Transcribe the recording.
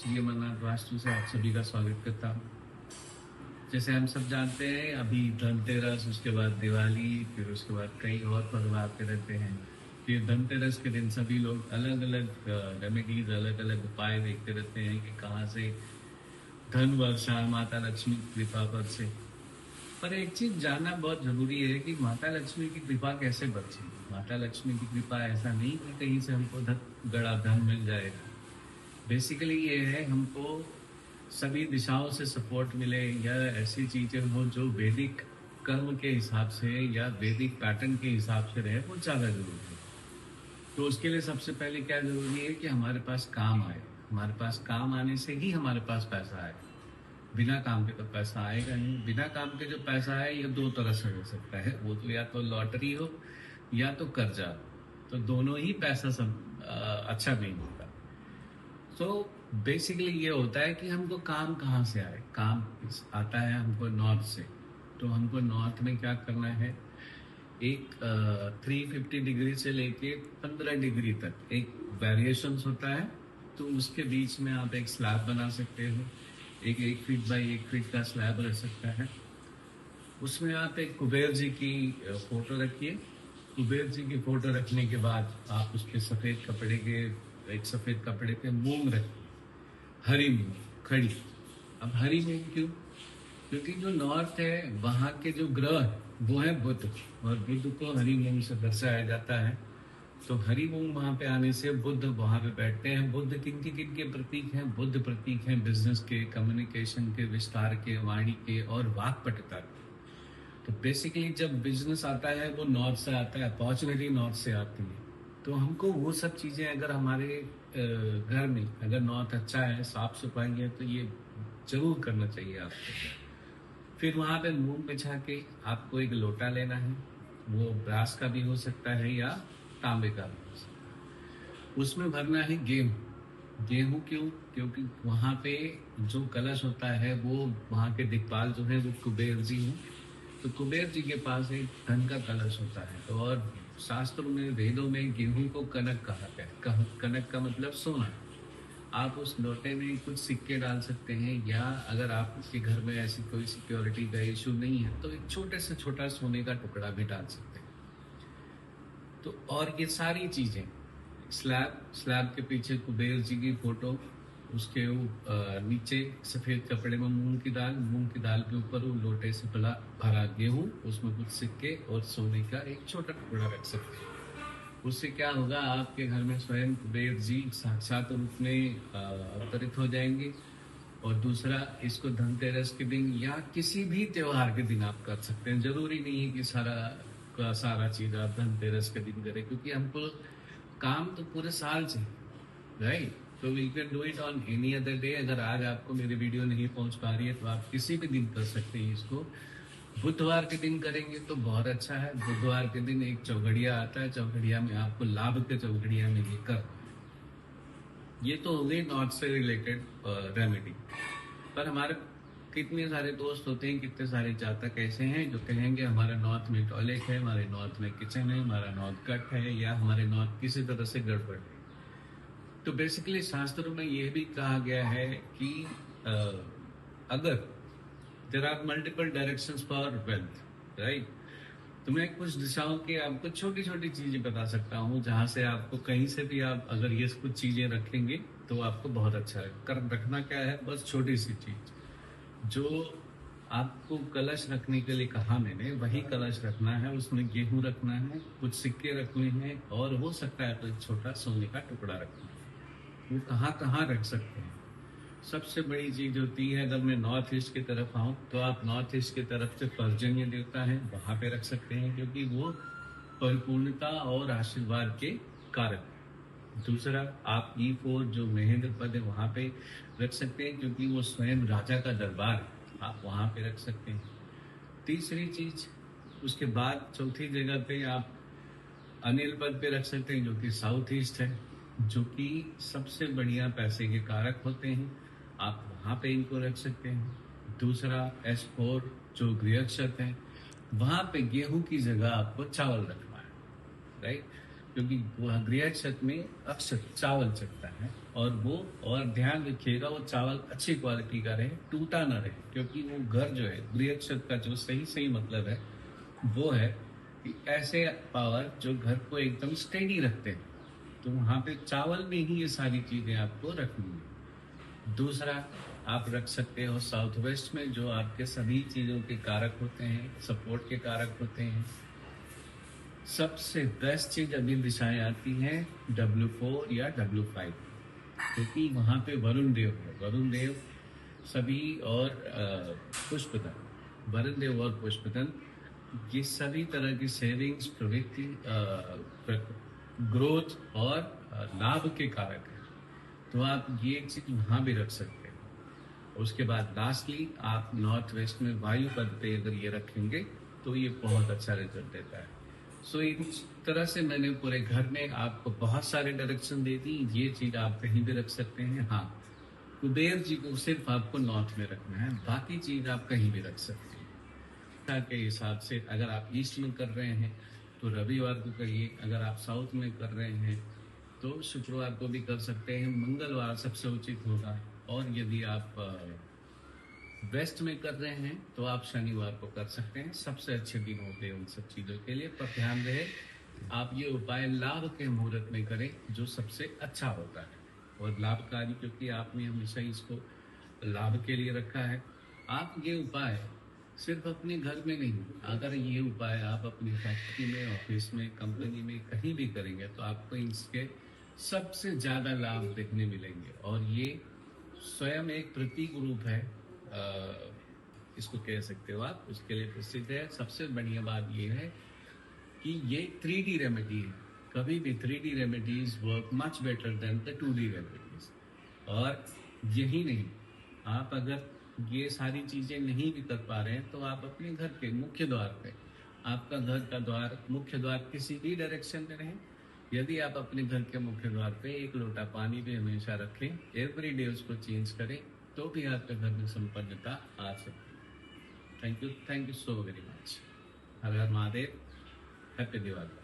श्री अमरनाथ वास्तु से आप सभी का स्वागत करता हूँ। जैसे हम सब जानते हैं, अभी धनतेरस, उसके बाद दिवाली, फिर उसके बाद कई और पर्व आते रहते हैं। फिर धनतेरस के दिन सभी लोग अलग अलग रेमेडीज, अलग अलग उपाय देखते रहते हैं कि कहाँ से धन वर्षा, माता लक्ष्मी की कृपा पर से। पर एक चीज जानना बहुत जरूरी है कि माता लक्ष्मी की कृपा कैसे बरसे। माता लक्ष्मी की कृपा ऐसा नहीं कि कहीं से हमको गड़ा धन मिल जाएगा। बेसिकली ये है, हमको सभी दिशाओं से सपोर्ट मिले या ऐसी चीजें हो जो वैदिक कर्म के हिसाब से या वैदिक पैटर्न के हिसाब से रहे, वो ज़्यादा जरूरी है। तो उसके लिए सबसे पहले क्या जरूरी है कि हमारे पास काम आए। हमारे पास काम आने से ही हमारे पास पैसा आए। बिना काम के तो पैसा आएगा नहीं। बिना काम के जो पैसा है ये दो तरह से हो सकता है, वो तो या तो लॉटरी हो या तो कर्जा। तो दोनों ही पैसा सब अच्छा नहीं होता। तो बेसिकली ये होता है कि हमको काम कहाँ से आए। काम आता है हमको नॉर्थ से। तो हमको नॉर्थ में क्या करना है, एक 350 डिग्री से लेके 15 डिग्री तक एक वेरिएशंस होता है। तो उसके बीच में आप एक स्लैब बना सकते हो। एक 1 फीट बाई 1 फीट का स्लैब रह सकता है। उसमें आप एक कुबेर जी की फोटो रखिए। कुबेर जी की फोटो रखने के बाद आप उस पर एक सफेद कपड़े पे मूंग रखिए। हरी मूंग खड़ी। अब हरी मूंग क्यों? क्योंकि जो नॉर्थ है वहाँ के जो ग्रह है वो है बुध, और बुध को हरी मूंग से दर्शाया जाता है। तो हरी मूंग वहाँ पे आने से बुध वहाँ पे बैठते हैं। बुध किन के प्रतीक हैं? बुध प्रतीक हैं बिजनेस के, कम्युनिकेशन के, विस्तार के, वाणी के और वाक्पटुता के। तो बेसिकली जब बिजनेस आता है वो नॉर्थ से आता है, अपॉर्चुनिटी नॉर्थ से आती है। तो हमको वो सब चीजें अगर हमारे घर में अगर नॉर्थ अच्छा है, साफ सफाई है, तो ये जरूर करना चाहिए आपको। फिर वहां पे मूंग बिछा के आपको एक लोटा लेना है। वो ब्रास का भी हो सकता है या तांबे का भी हो सकता है। उसमें भरना है गेहूं। गेहूं क्यों? क्योंकि वहां पे जो कलश होता है वो वहां के दिक्पाल जो है वो कुबेर जी हैं। तो कुबेर जी के पास एक धन का कलश होता है। तो और शास्त्रों में, वेदों में गेहूं को कनक कहा गया है। कनक का मतलब सोना। आप उस लोटे में कुछ सिक्के डाल सकते हैं, या अगर आपके घर में ऐसी कोई सिक्योरिटी का इशू नहीं है तो एक छोटे से छोटा सोने का टुकड़ा भी डाल सकते हैं। तो और ये सारी चीजें, स्लैब के पीछे कुबेर जी की फोटो, उसके नीचे सफेद कपड़े में मूंग की दाल के ऊपर वो लोटे से भरा गेहूं, उसमें कुछ सिक्के और सोने का एक छोटा टुकड़ा रख सकते हैं। उससे क्या होगा, आपके घर में स्वयं कुबेर जी साक्षात रूप में अवतरित हो जाएंगे। और दूसरा, इसको धनतेरस के दिन या किसी भी त्योहार के दिन आप कर सकते हैं। जरूरी नहीं है कि सारा चीज आप धनतेरस के दिन करें, क्योंकि हमको काम तो पूरे साल से, राइट? तो we can do it on any other day. अगर आज आपको मेरी वीडियो नहीं पहुंच पा रही है तो आप किसी भी दिन कर सकते हैं इसको। बुधवार के दिन करेंगे तो बहुत अच्छा है। बुधवार के दिन एक चौघड़िया आता है, चौघड़िया में आपको लाभ के चौघड़िया में ये कर। ये तो हो गई नॉर्थ से रिलेटेड रेमेडी। पर हमारे कितने सारे दोस्त होते हैं, कितने सारे जातक ऐसे हैं जो कहेंगे हमारे नॉर्थ में टॉयलेट है, हमारे नॉर्थ में किचन है, हमारा नॉर्थ कट है, या हमारे नॉर्थ किसी तरह से गड़बड़ है। तो बेसिकली शास्त्रों में यह भी कहा गया है कि अगर there are multiple directions for wealth, right? तो मैं कुछ दिशाओं की आपको छोटी छोटी चीजें बता सकता हूँ, जहां से आपको कहीं से भी आप अगर ये कुछ चीजें रखेंगे तो आपको बहुत अच्छा है। कर रखना क्या है, बस छोटी सी चीज। जो आपको कलश रखने के लिए कहा मैंने, वही कलश रखना है। उसमें गेहूं रखना है, कुछ सिक्के रखने हैं, और हो सकता है तो एक छोटा सोने का टुकड़ा रखना है। वो कहाँ कहाँ रख सकते हैं? सबसे बड़ी चीज होती है, अगर मैं नॉर्थ ईस्ट की तरफ आऊँ तो आप नॉर्थ ईस्ट की तरफ से पर्जन्य देवता है वहां पे रख सकते हैं, क्योंकि वो परिपूर्णता और आशीर्वाद के कारक है। दूसरा, आप E4 जो महेंद्र पद है वहां पे रख सकते हैं, क्योंकि वो स्वयं राजा का दरबार है, आप वहां पे रख सकते हैं। तीसरी चीज, उसके बाद चौथी जगह पे आप अनिल पद पे रख सकते हैं, जो कि साउथ ईस्ट है, जो कि सबसे बढ़िया पैसे के कारक होते हैं। आप वहां पे इनको रख सकते हैं। दूसरा, S4 जो गृहक्षत है, वहां पे गेहूं की जगह आपको चावल रखना है, राइट? क्योंकि वह गृह छत में अक्सर चावल चढ़ता है, और ध्यान रखिएगा वो चावल अच्छी क्वालिटी का रहे, टूटा ना रहे, क्योंकि वो घर जो है गृह छत का जो सही सही मतलब है वो है कि ऐसे पावर जो घर को एकदम स्टेडी रखते हैं। तो वहां पे चावल में ही ये सारी चीजें आपको रखनी है। दूसरा, आप रख सकते हो साउथ वेस्ट में, जो आपके सभी चीजों के कारक होते हैं, सपोर्ट के कारक होते हैं। सबसे बेस्ट चीज अभी दिशाएं आती हैं W4 या W5, क्योंकि वहां पे वरुण देव है। वरुण देव सभी और पुष्पदन, वरुण देव और पुष्पदन, ये सभी तरह की सेविंग्स, प्रवृत्ति, ग्रोथ और लाभ के कारक है। तो आप ये चीज वहां भी रख सकते हैं। उसके बाद लास्टली आप नॉर्थ वेस्ट में वायु पद पे अगर ये रखेंगे तो ये बहुत अच्छा रिजल्ट देता है। सो इस तरह से मैंने पूरे घर में आपको बहुत सारे डायरेक्शन दे दी। ये चीज आप कहीं भी रख सकते हैं। हाँ, कुबेर जी को सिर्फ आपको नॉर्थ में रखना है, बाकी चीज आप कहीं भी रख सकते हैं। के हिसाब से अगर आप ईस्ट में कर रहे हैं तो रविवार को करिए, अगर आप साउथ में कर रहे हैं तो शुक्रवार को भी कर सकते हैं, मंगलवार सबसे उचित होगा। और यदि आप वेस्ट में कर रहे हैं तो आप शनिवार को कर सकते हैं, सबसे अच्छे दिन होते हैं उन सब चीजों के लिए। पर ध्यान रहे आप ये उपाय लाभ के मुहूर्त में करें, जो सबसे अच्छा होता है और लाभकारी, क्योंकि आपने हमेशा इसको लाभ के लिए रखा है। आप ये उपाय सिर्फ अपने घर में नहीं, अगर ये उपाय आप अपनी फैक्ट्री में, ऑफिस में, कंपनी में कहीं भी करेंगे तो आपको इसके सबसे ज्यादा लाभ देखने मिलेंगे। और ये स्वयं एक प्रतीक रूप है, इसको कह सकते हो आप, उसके लिए प्रसिद्ध है। सबसे बढ़िया बात यह है कि ये 3D रेमेडी है। कभी भी 3D remedies work much better than the 2D remedies. और यही नहीं, आप अगर ये सारी चीजें नहीं भी कर पा रहे हैं तो आप अपने घर के मुख्य द्वार पे, आपका घर का द्वार, मुख्य द्वार किसी भी डायरेक्शन में रहे, यदि आप अपने घर के मुख्य द्वार पे एक लोटा पानी भी हमेशा रखें, एवरीडे उसको चेंज करें, तो भी आपके घर में संपन्नता आ सकती है। Thank you so very much. Her her Mahadev. Happy Diwali.